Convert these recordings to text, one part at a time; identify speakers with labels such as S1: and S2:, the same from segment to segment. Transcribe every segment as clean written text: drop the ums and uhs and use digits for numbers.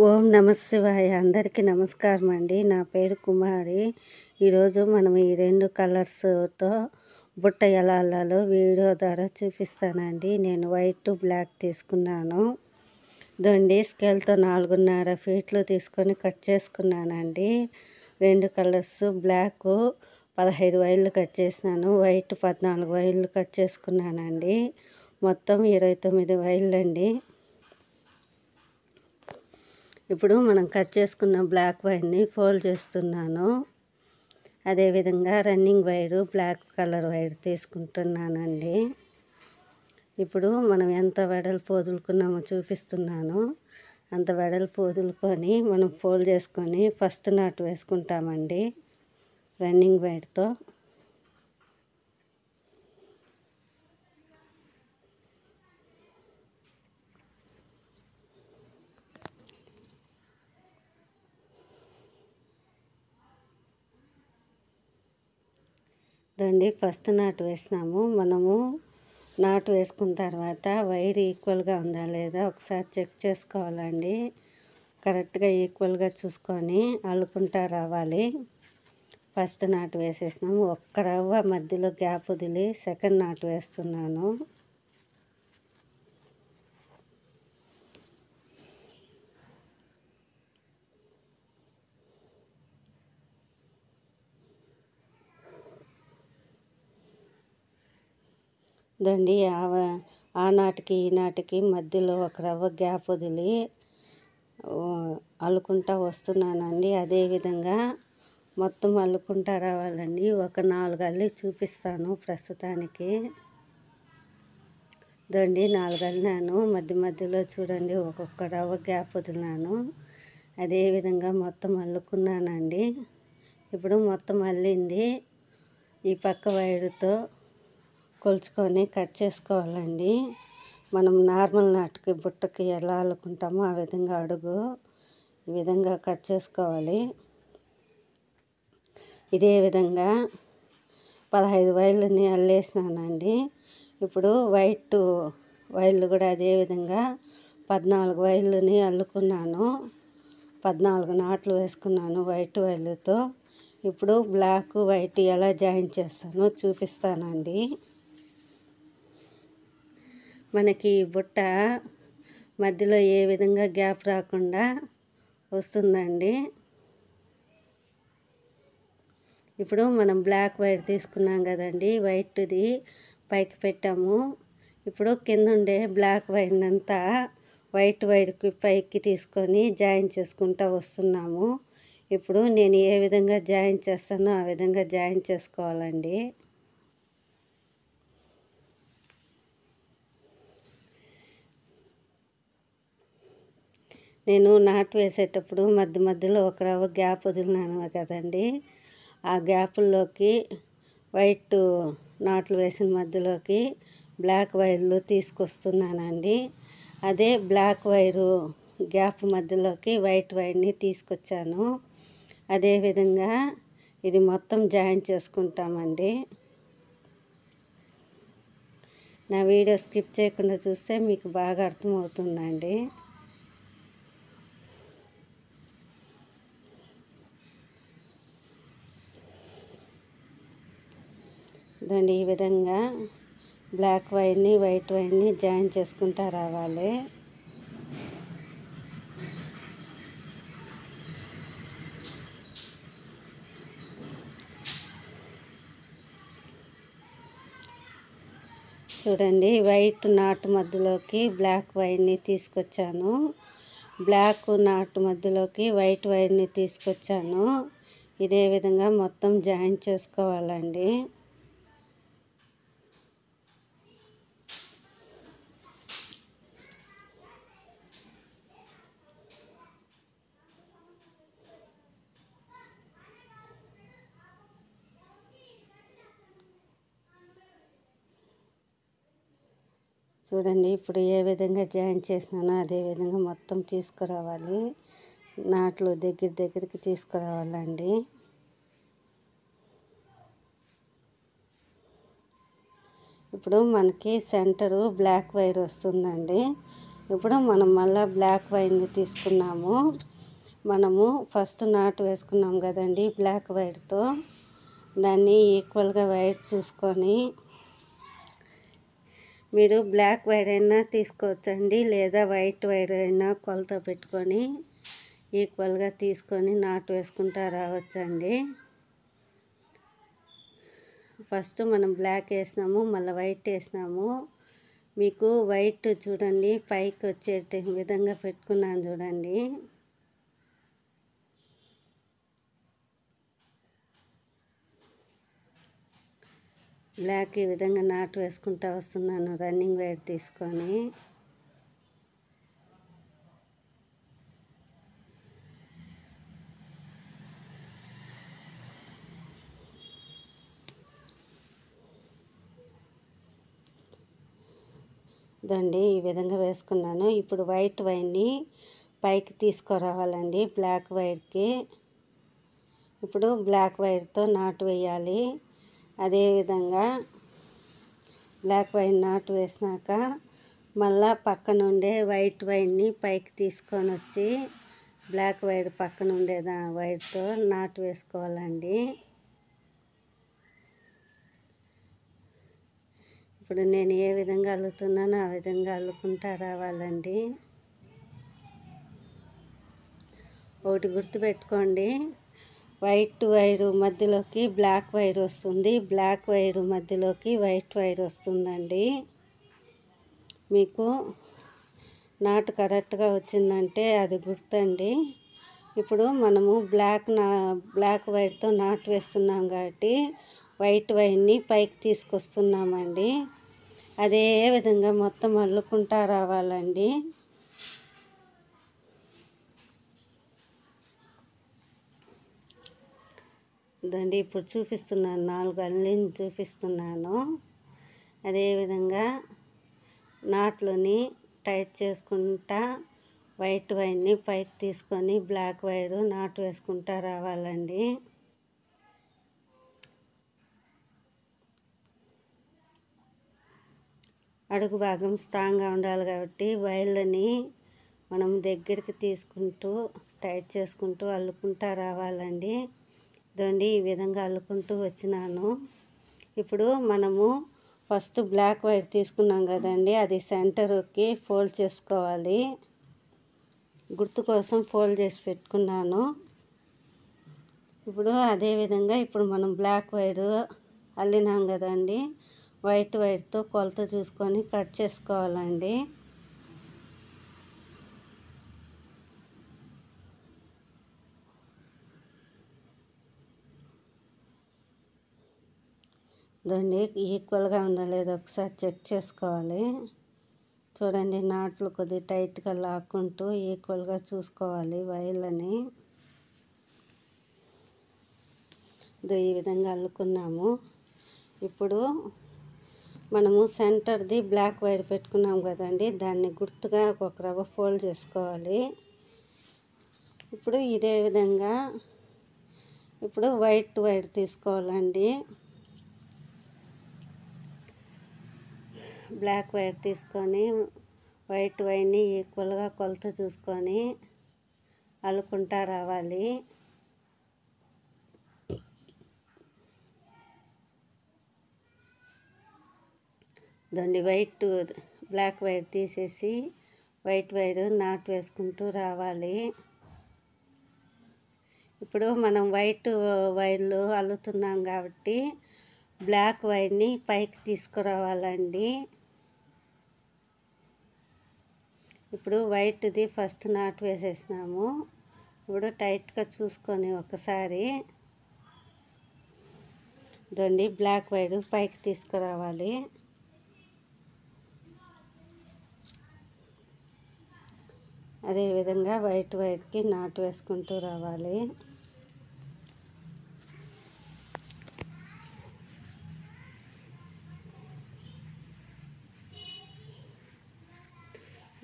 S1: ఓం నమ శివాయ. అందరికీ నమస్కారం అండి. నా పేరు కుమారి. ఈరోజు మనం ఈ 2 కలర్స్‌తో బుట్ట ఎలా అల్లాలో వీడియో ద్వారా చూపిస్తానండి. నేను వైట్, బ్లాక్ తీసుకున్నాను. ఇదండి స్కేల్‌తో 4.5 ఫీట్లు తీసుకొని కట్ చేసుకున్నానండి. 2 కలర్స్ బ్లాకు 15 వైర్లు కట్ చేసినాను. వైట్ 14 వైర్లు కట్ చేసుకున్నానండి. మొత్తం 29 వైర్లండి. ఇప్పుడు మనం కట్ చేసుకున్న బ్లాక్ వైర్ని ఫోల్డ్ చేస్తున్నాను. అదేవిధంగా running wire black colour wire తీసుకుంటున్నానండి. ఇప్పుడు మనం ఎంత వెడల్పు వదులుకున్నామో చూపిస్తున్నాను. అంత వెడల్పు వదులుకొని మనం ఫోల్డ్ చేసుకొని ఫస్ట్ నాట్ వేసుకుంటామండి రన్నింగ్ వైర్తో. దాన్ని ఫస్ట్ నాట్ వేసినాము. మనము నాటు వేసుకున్న తర్వాత వైర్ ఈక్వల్గా ఉందా లేదా ఒకసారి చెక్ చేసుకోవాలండి. కరెక్ట్గా ఈక్వల్గా చూసుకొని అల్లుకుంటా రావాలి. ఫస్ట్ నాటు వేసేసినాము. ఒక్క రవ్వ మధ్యలో గ్యాప్ వదిలి సెకండ్ నాటు వేస్తున్నాను. దండి ఆ నాటికి ఈ నాటికి మధ్యలో ఒక రవ్వ గ్యాప్ వదిలి అల్లుకుంటా వస్తున్నానండి. అదేవిధంగా మొత్తం అల్లుకుంటా రావాలండి. ఒక 4 అల్లి చూపిస్తాను ప్రస్తుతానికి. దండి 4 అల్లినాను. మధ్య మధ్యలో చూడండి ఒక్కొక్క రవ్వ గ్యాప్ వదిలినాను. అదేవిధంగా మొత్తం అల్లుకున్నానండి. ఇప్పుడు మొత్తం అల్లింది. ఈ పక్క వైరుతో కొలుచుకొని కట్ చేసుకోవాలండి. మనం నార్మల్ నాటుకి బుట్టకి ఎలా అల్లుకుంటామో ఆ విధంగా అడుగు ఈ విధంగా కట్ చేసుకోవాలి. ఇదే విధంగా 15 వైర్లని అల్లేసినానండి. ఇప్పుడు వైట్ వైర్లు కూడా అదే విధంగా 14 వైర్లని అల్లుకున్నాను. 14 నాట్లు వేసుకున్నాను వైట్ వైర్లతో. ఇప్పుడు బ్లాక్ వైట్ ఎలా జాయిన్ చేస్తానో చూపిస్తానండి. మనకి బుట్ట మధ్యలో ఏ విధంగా గ్యాప్ రాకుండా వస్తుందండి. ఇప్పుడు మనం బ్లాక్ వైర్ తీసుకున్నాం కదండి, వైట్ది పైకి పెట్టాము. ఇప్పుడు కింద ఉండే బ్లాక్ వైర్నంతా వైట్ వైర్కి పైకి తీసుకొని జాయిన్ చేసుకుంటూ వస్తున్నాము. ఇప్పుడు నేను ఏ విధంగా జాయిన్ చేస్తానో ఆ విధంగా జాయిన్ చేసుకోవాలండి. నేను నాటు వేసేటప్పుడు మధ్య మధ్యలో ఒక రవ్వ గ్యాప్ వదిలినాను కదండి, ఆ గ్యాపుల్లోకి వైట్ నాట్లు వేసిన మధ్యలోకి బ్లాక్ వైర్లు తీసుకొస్తున్నానండి. అదే బ్లాక్ వైరు గ్యాప్ మధ్యలోకి వైట్ వైర్ని తీసుకొచ్చాను. అదేవిధంగా ఇది మొత్తం జాయిన్ చేసుకుంటామండి. నా వీడియో స్కిప్ చేయకుండా చూస్తే మీకు బాగా అర్థమవుతుందండి. దాన్ని ఈ విధంగా బ్లాక్ వైర్ని వైట్ వైర్ని జాయిన్ చేసుకుంటూ రావాలి. చూడండి వైట్ నాటు మధ్యలోకి బ్లాక్ వైర్ని తీసుకొచ్చాను. బ్లాక్ నాటు మధ్యలోకి వైట్ వైర్ని తీసుకొచ్చాను. ఇదే విధంగా మొత్తం జాయిన్ చేసుకోవాలండి. చూడండి ఇప్పుడు ఏ విధంగా జాయిన్ చేసినానో అదే విధంగా మొత్తం తీసుకురావాలి. నాట్లు దగ్గరికి తీసుకురావాలండి. ఇప్పుడు మనకి సెంటరు బ్లాక్ వైర్ వస్తుందండి. ఇప్పుడు మనం మళ్ళీ బ్లాక్ వైర్ని తీసుకున్నాము. మనము ఫస్ట్ నాటు వేసుకున్నాం కదండి బ్లాక్ వైర్తో, దాన్ని ఈక్వల్గా వైర్ చూసుకొని, మీరు బ్లాక్ వైర్ అయినా తీసుకోవచ్చండి, లేదా వైట్ వైర్ అయినా కొలత పెట్టుకొని ఈక్వల్గా తీసుకొని నాటు వేసుకుంటా రావచ్చండి. ఫస్ట్ మనం బ్లాక్ వేసినాము, మళ్ళీ వైట్ వేసినాము. మీకు వైట్ చూడండి పైకి వచ్చే విధంగా పెట్టుకున్నాను చూడండి. బ్లాక్ ఈ విధంగా నాటు వేసుకుంటూ వస్తున్నాను రన్నింగ్ వైర్ తీసుకొని. దండి ఈ విధంగా వేసుకున్నాను. ఇప్పుడు వైట్ వైర్ని పైకి తీసుకురావాలండి బ్లాక్ వైర్కి. ఇప్పుడు బ్లాక్ వైర్తో నాటు వేయాలి. అదేవిధంగా బ్లాక్ వైర్ నాటు వేసినాక మళ్ళా పక్కన ఉండే వైట్ వైర్ని పైకి తీసుకొని వచ్చి బ్లాక్ వైర్ పక్కన ఉండే వైర్తో నాటు వేసుకోవాలండి. ఇప్పుడు నేను ఏ విధంగా అల్లుతున్నానో ఆ విధంగా అల్లుకుంటా రావాలండి. ఒకటి గుర్తుపెట్టుకోండి, వైట్ వైరు మధ్యలోకి బ్లాక్ వైర్ వస్తుంది, బ్లాక్ వైరు మధ్యలోకి వైట్ వైర్ వస్తుందండి. మీకు నాటు కరెక్ట్గా వచ్చిందంటే అది గుర్తండి. ఇప్పుడు మనము బ్లాక్ వైర్తో నాటు వేస్తున్నాం కాబట్టి వైట్ వైర్ని పైకి తీసుకొస్తున్నామండి. అదే విధంగా మొత్తం అల్లుకుంటా రావాలండి. దండి ఇప్పుడు చూపిస్తున్నాను, 4 అల్లిని చూపిస్తున్నాను. అదేవిధంగా నాట్లని టైట్ చేసుకుంటా వైట్ వైర్ని పైకి తీసుకొని బ్లాక్ వైరు నాటు వేసుకుంటా రావాలండి. అడుగు భాగం స్ట్రాంగ్గా ఉండాలి కాబట్టి వైర్లని మనం దగ్గరికి తీసుకుంటూ టైట్ చేసుకుంటూ అల్లుకుంటా రావాలండి. ఇదండి ఈ విధంగా అల్లుకుంటూ వచ్చినాను. ఇప్పుడు మనము ఫస్ట్ బ్లాక్ వైర్ తీసుకున్నాం కదండి, అది సెంటర్కి ఫోల్డ్ చేసుకోవాలి. గుర్తు కోసం ఫోల్డ్ చేసి పెట్టుకున్నాను. ఇప్పుడు అదేవిధంగా ఇప్పుడు మనం బ్లాక్ వైరు అల్లినాం కదండి, వైట్ వైర్తో కొలత చూసుకొని కట్ చేసుకోవాలండి. దాన్ని ఈక్వల్గా ఉందా లేదో ఒకసారి చెక్ చేసుకోవాలి. చూడండి నాట్లు కొద్దిగా టైట్గా లాక్కుంటూ ఈక్వల్గా చూసుకోవాలి వైర్లని. ఈ విధంగా అల్లుకున్నాము. ఇప్పుడు మనము సెంటర్ది బ్లాక్ వైర్ పెట్టుకున్నాం కదండి, దాన్ని గుర్తుగా ఒక రవ్వ ఫోల్డ్ చేసుకోవాలి. ఇప్పుడు ఇదే విధంగా ఇప్పుడు వైట్ వైర్ తీసుకోవాలండి. బ్లాక్ వైర్ తీసుకొని వైట్ వైర్ని ఈక్వల్గా కొలత చూసుకొని అల్లుకుంటా రావాలి. దాన్ని బ్లాక్ వైర్ తీసేసి వైట్ వైర్ నాటు వేసుకుంటూ రావాలి. ఇప్పుడు మనం వైట్ వైర్లు అల్లుతున్నాం కాబట్టి బ్లాక్ వైర్ని పైకి తీసుకురావాలండి. ఇప్పుడు వైట్ది ఫస్ట్ నాటు వేసేసినాము. ఇప్పుడు టైట్గా చూసుకొని ఒకసారి దాన్ని బ్లాక్ వైర్ పైకి తీసుకురావాలి. అదేవిధంగా వైట్ వైర్కి నాటు వేసుకుంటూ రావాలి.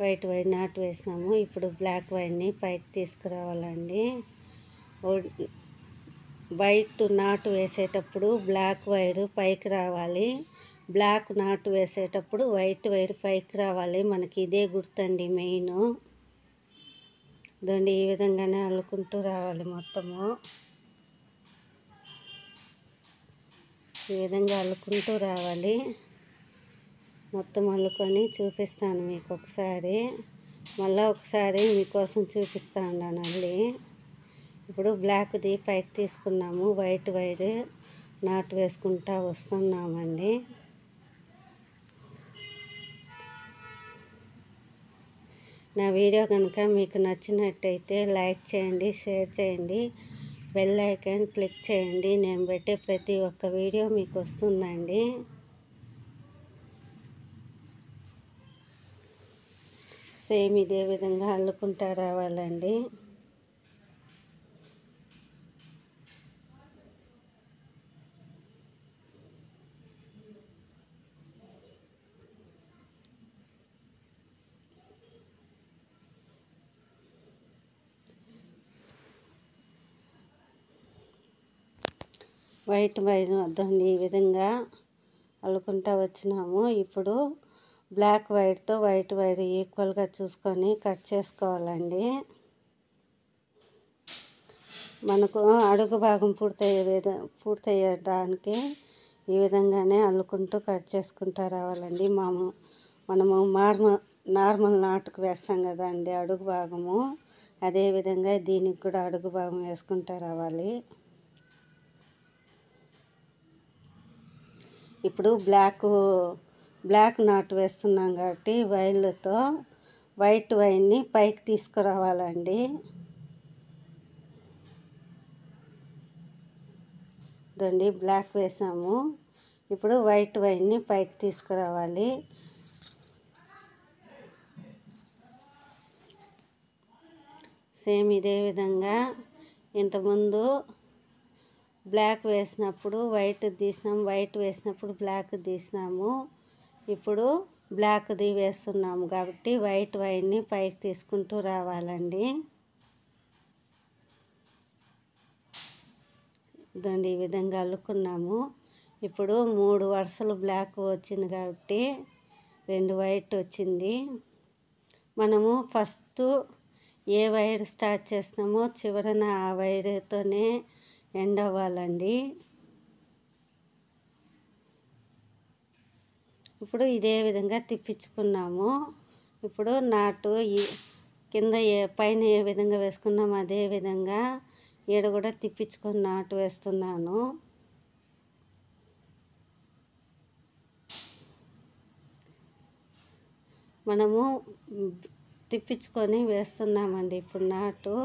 S1: వైట్ వైర్ నాటు వేసినాము. ఇప్పుడు బ్లాక్ వైర్ని పైకి తీసుకురావాలండి. వైట్ నాటు వేసేటప్పుడు బ్లాక్ వైర్ పైకి రావాలి, బ్లాక్ నాటు వేసేటప్పుడు వైట్ వైర్ పైకి రావాలి. మనకి ఇదే గుర్తండి మెయిన్. ఇదండి ఈ విధంగానే అల్లుకుంటూ రావాలి మొత్తము. ఈ విధంగా అల్లుకుంటూ రావాలి. మొత్తం అల్లుకొని చూపిస్తాను మీకు ఒకసారి. మళ్ళీ ఒకసారి మీకోసం చూపిస్తా ఉన్నాను అల్లి. ఇప్పుడు బ్లాక్ది పైకి తీసుకున్నాము. వైట్ వైర్ నాటు వేసుకుంటా వస్తున్నామండి. నా వీడియో కనుక మీకు నచ్చినట్టయితే లైక్ చేయండి, షేర్ చేయండి, బెల్ ఐకాన్ క్లిక్ చేయండి. నేను పెట్టే ప్రతి ఒక్క వీడియో మీకు వస్తుందండి. సేమ్ ఇదే విధంగా అల్లుకుంటా రావాలండి. వైట్ వైర్ వద్దండి ఈ విధంగా అల్లుకుంటా వచ్చినాము. ఇప్పుడు బ్లాక్ వైర్తో వైట్ వైర్ ఈక్వల్గా చూసుకొని కట్ చేసుకోవాలండి. మనకు అడుగు భాగం పూర్తయ్యడానికి ఈ విధంగానే అల్లుకుంటూ కట్ చేసుకుంటూ రావాలండి. మనము నార్మల్ నాటుకు వేస్తాం కదండి అడుగు భాగము, అదేవిధంగా దీనికి కూడా అడుగు భాగం వేసుకుంటూ రావాలి. ఇప్పుడు బ్లాక్ నాటు వేస్తున్నాం కాబట్టి వైర్లతో వైట్ వైర్ని పైకి తీసుకురావాలండి. ఇదండి బ్లాక్ వేసాము. ఇప్పుడు వైట్ వైర్ని పైకి తీసుకురావాలి. సేమ్ ఇదే విధంగా ఇంతకుముందు బ్లాక్ వేసినప్పుడు వైట్ తీసినాము, వైట్ వేసినప్పుడు బ్లాక్ తీసినాము. ఇప్పుడు బ్లాక్ది వేస్తున్నాము కాబట్టి వైట్ వైర్ని పైకి తీసుకుంటూ రావాలండి. ఇదండి ఈ విధంగా అల్లుకున్నాము. ఇప్పుడు 3 వరుసలు బ్లాక్ వచ్చింది కాబట్టి 2 వైట్ వచ్చింది. మనము ఫస్ట్ ఏ వైర్ స్టార్ట్ చేస్తామో చివరన ఆ వైర్తోనే ఎండ్ అవ్వాలండి. ఇప్పుడు ఇదే విధంగా తిప్పించుకున్నాము. ఇప్పుడు నాటు కింద పైన ఏ విధంగా వేసుకున్నాము అదే విధంగా ఈడ కూడా తిప్పించుకొని నాటు వేస్తున్నాను. మనము తిప్పించుకొని వేస్తున్నామండి ఇప్పుడు నాటు.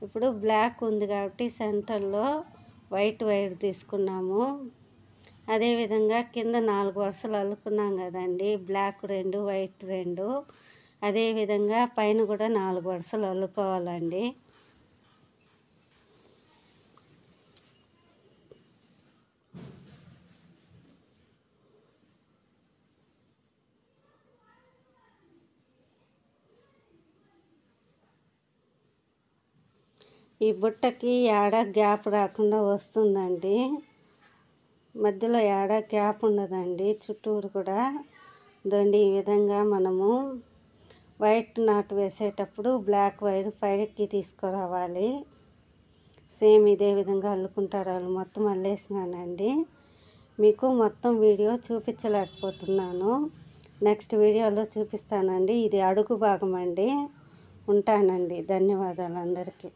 S1: ఇప్పుడు బ్లాక్ ఉంది కాబట్టి సెంటర్లో వైట్ వైర్ తీసుకున్నాము. అదేవిధంగా కింద 4 వరుసలు అల్లుకున్నాం కదండి, బ్లాక్ 2 వైట్ 2. అదేవిధంగా పైన కూడా 4 వరుసలు అల్లుకోవాలండి. ఈ బుట్టకి ఏడ గ్యాప్ రాకుండా వస్తుందండి. మధ్యలో ఏడ గ్యాప్ ఉండదండి, చుట్టూరు కూడా. ఇదండి ఈ విధంగా మనము వైట్ నాటు వేసేటప్పుడు బ్లాక్ వైర్ పైకి తీసుకురావాలి. సేమ్ ఇదే విధంగా అల్లుకుంటారు. వాళ్ళు మొత్తం అల్లేసినానండి. మీకు మొత్తం వీడియో చూపించలేకపోతున్నాను. నెక్స్ట్ వీడియోలో చూపిస్తానండి. ఇది అడుగు భాగం అండి. ఉంటానండి. ధన్యవాదాలు అందరికీ.